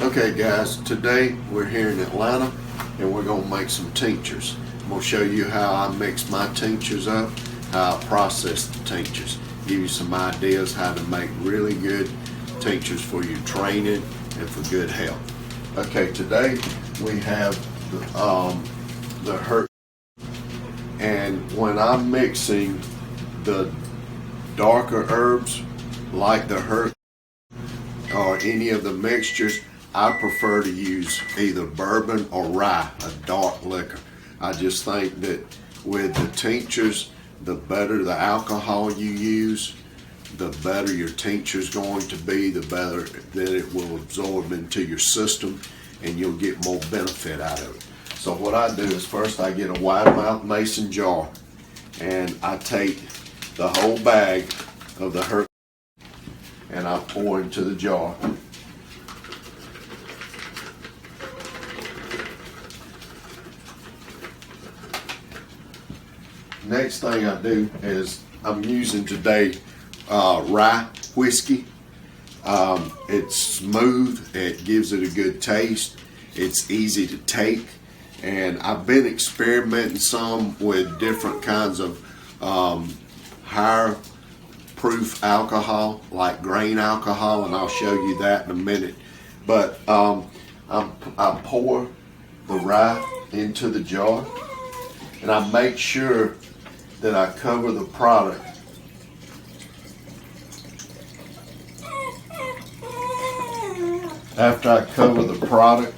Okay guys, today we're here in Atlanta and we're going to make some tinctures. I'm going to show you how I mix my tinctures up, how I process the tinctures, give you some ideas how to make really good tinctures for your training and for good health. Okay, today we have the Herc, and when I'm mixing the darker herbs like the Herc or any of the mixtures, I prefer to use either bourbon or rye, a dark liquor. I just think that with the tinctures, the better the alcohol you use, the better your tincture is going to be, the better that it will absorb into your system and you'll get more benefit out of it. So what I do is first I get a wide mouth mason jar and I take the whole bag of the Herc and I pour into the jar. Next thing I do is I'm using today rye whiskey. It's smooth, it gives it a good taste, it's easy to take, and I've been experimenting some with different kinds of higher proof alcohol like grain alcohol, and I'll show you that in a minute. But I pour the rye into the jar and I make sure that I cover the product after I cover the product.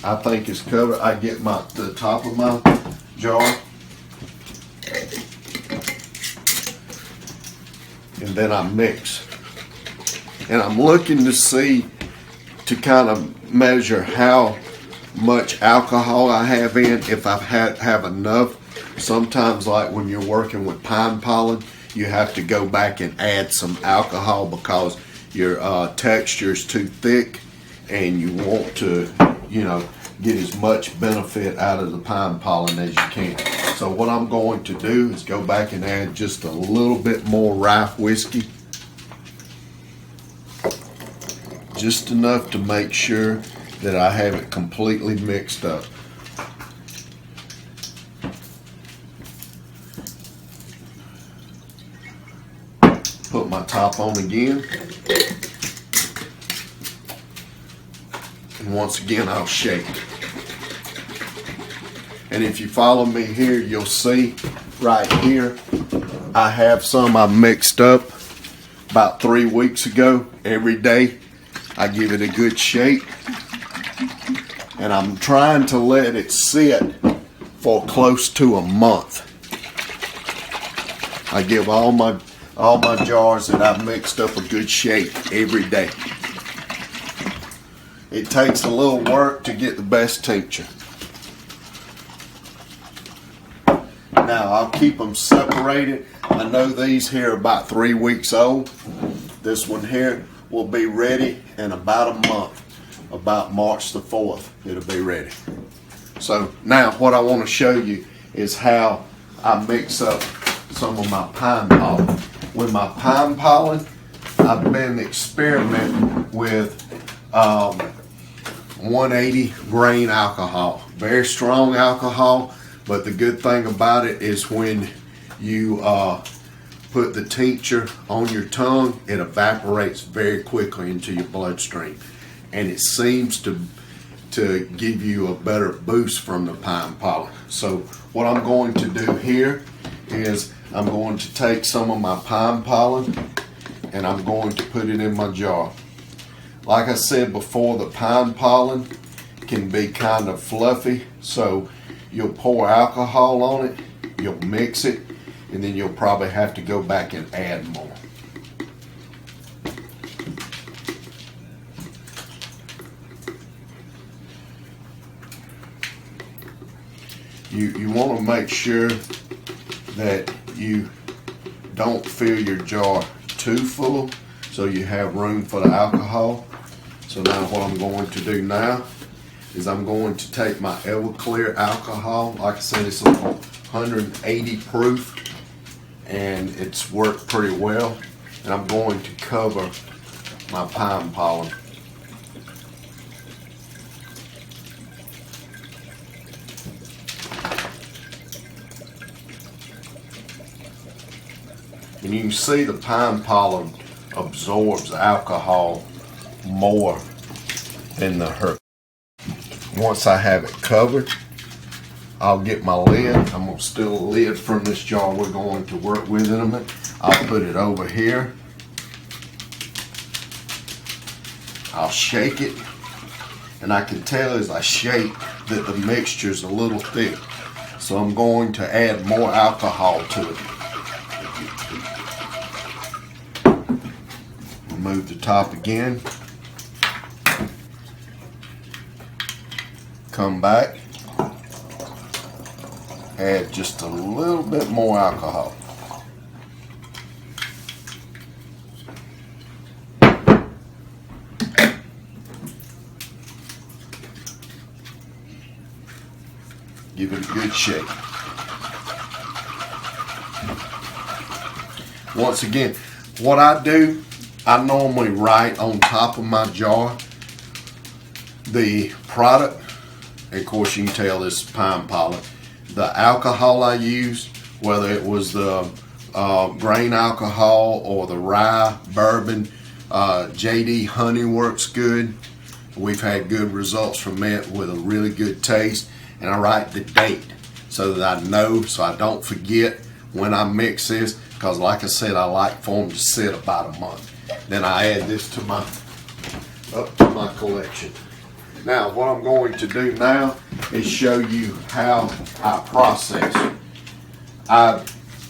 I think it's covered. I get the top of my jar and then I mix, and I'm looking to see, to kind of measure how much alcohol I have in, if I have enough. Sometimes, like when you're working with pine pollen, you have to go back and add some alcohol because your texture is too thick and you want to, get as much benefit out of the pine pollen as you can. So what I'm going to do is go back and add just a little bit more rye whiskey, just enough to make sure that I have it completely mixed up. Put my top on again, and once again I'll shake. And if you follow me here, you'll see right here I have some I mixed up about 3 weeks ago. Every day I give it a good shake, and I'm trying to let it sit for close to a month. I give all my jars that I've mixed up a good shake every day. It takes a little work to get the best tincture. Now I'll keep them separated. I know these here are about 3 weeks old. This one here will be ready in about a month. About March the 4th, it'll be ready. So now what I want to show you is how I mix up some of my pine pollen. With my pine pollen, I've been experimenting with 180 grain alcohol. Very strong alcohol, but the good thing about it is when you put the tincture on your tongue, it evaporates very quickly into your bloodstream, and it seems to give you a better boost from the pine pollen. So what I'm going to do here is I'm going to take some of my pine pollen and I'm going to put it in my jar. Like I said before, the pine pollen can be kind of fluffy, so you'll pour alcohol on it, you'll mix it, and then you'll probably have to go back and add more. You want to make sure that you don't fill your jar too full so you have room for the alcohol. So now what I'm going to do now is I'm going to take my Everclear alcohol. Like I said, it's 180 proof and it's worked pretty well. And I'm going to cover my pine pollen. And you can see the pine pollen absorbs alcohol more than the Herc. Once I have it covered, I'll get my lid. I'm going to steal a lid from this jar we're going to work with in a minute. I'll put it over here. I'll shake it. And I can tell as I shake that the mixture's a little thick. So I'm going to add more alcohol to it. Remove the top again. Come back. Add just a little bit more alcohol. Give it a good shake. Once again, what I do, I normally write on top of my jar the product. And of course, you can tell this is pine pollen. The alcohol I used, whether it was the grain alcohol or the rye, bourbon, JD honey works good. We've had good results from it with a really good taste. And I write the date so that I know, so I don't forget when I mix this, because like I said, I like for them to sit about a month. Then I add this to my collection. Now what I'm going to do now is show you how I process.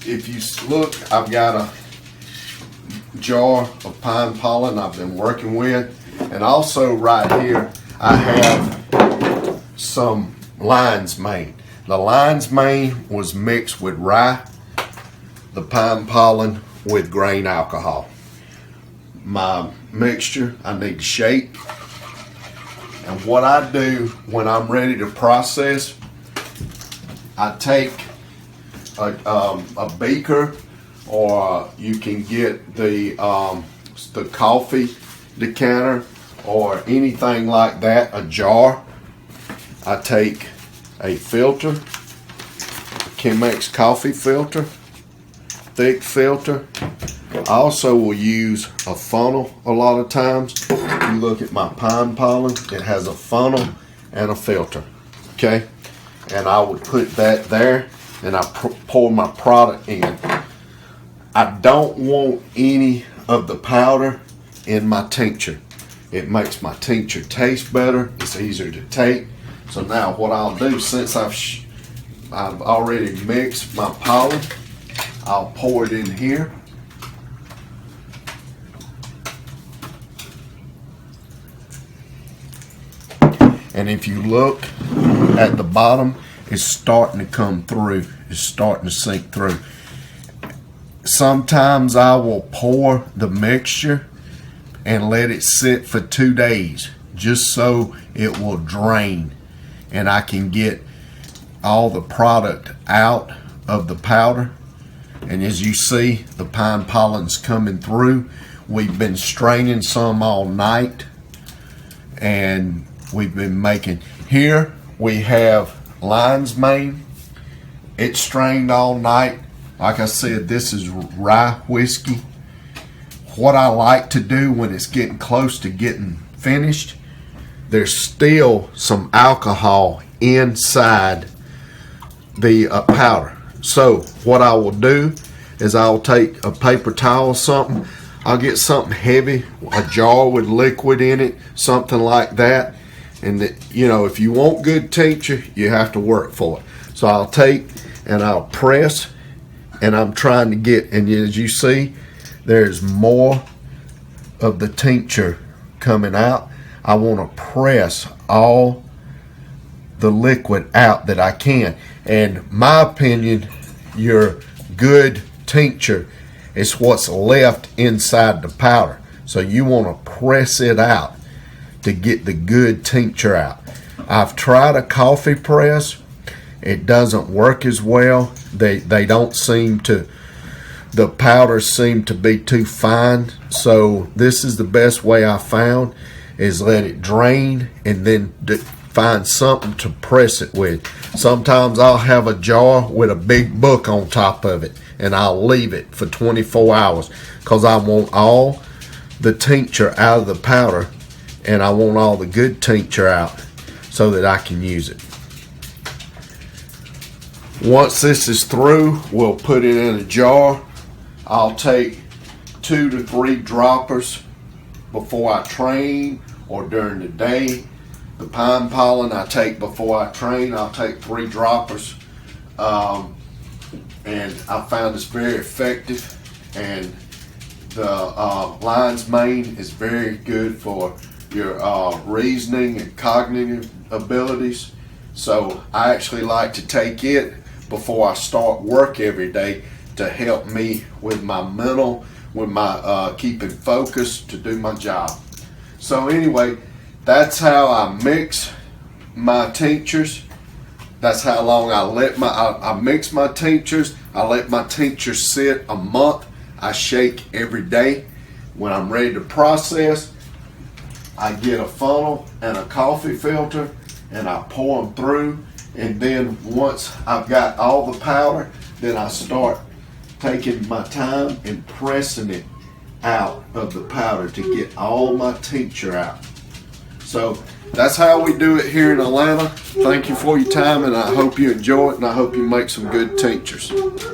If you look, I've got a jar of pine pollen I've been working with, and also right here I have some lion's mane. The lion's mane was mixed with rye, the pine pollen with grain alcohol. My mixture I need to shake. And what I do when I'm ready to process, I take a beaker, or you can get the coffee decanter or anything like that, a jar. I take a filter, Chemex coffee filter, thick filter. I also will use a funnel a lot of times. You look at my pine pollen, it has a funnel and a filter, okay? And I would put that there, and I pour my product in. I don't want any of the powder in my tincture. It makes my tincture taste better, it's easier to take. So now what I'll do, since I've already mixed my pollen, I'll pour it in here. And if you look at the bottom, it's starting to come through. It's starting to sink through. Sometimes I will pour the mixture and let it sit for 2 days just so it will drain and I can get all the product out of the powder. And as you see, the pine pollen's coming through. We've been straining some all night, and we've been making. Here we have lion's mane. It's strained all night. Like I said, this is rye whiskey. What I like to do when it's getting close to getting finished, there's still some alcohol inside the powder. So what I will do is I'll take a paper towel or something. I'll get something heavy, a jar with liquid in it, something like that. And that, you know, if you want good tincture, you have to work for it. So I'll take and I'll press, and I'm trying to get, and as you see, there's more of the tincture coming out. I want to press all the liquid out that I can. And my opinion, your good tincture is what's left inside the powder. So you want to press it out to get the good tincture out. I've tried a coffee press. It doesn't work as well. They don't seem to, the powders seem to be too fine. So this is the best way I found, is let it drain and then find something to press it with. Sometimes I'll have a jar with a big book on top of it, and I'll leave it for 24 hours because I want all the tincture out of the powder, and I want all the good tincture out so that I can use it. Once this is through, we'll put it in a jar. I'll take 2 to 3 droppers before I train or during the day. The pine pollen I take before I train. I'll take 3 droppers. And I found it's very effective, and the lion's mane is very good for your reasoning and cognitive abilities. So I actually like to take it before I start work every day to help me with my mental, with my keeping focus to do my job. So anyway, that's how I mix my tinctures. That's how long I mix my tinctures. I let my tinctures sit a month. I shake every day. When I'm ready to process, I get a funnel and a coffee filter and I pour them through. And then once I've got all the powder, then I start taking my time and pressing it out of the powder to get all my tincture out. So that's how we do it here in Atlanta. Thank you for your time, and I hope you enjoy it, and I hope you make some good tinctures.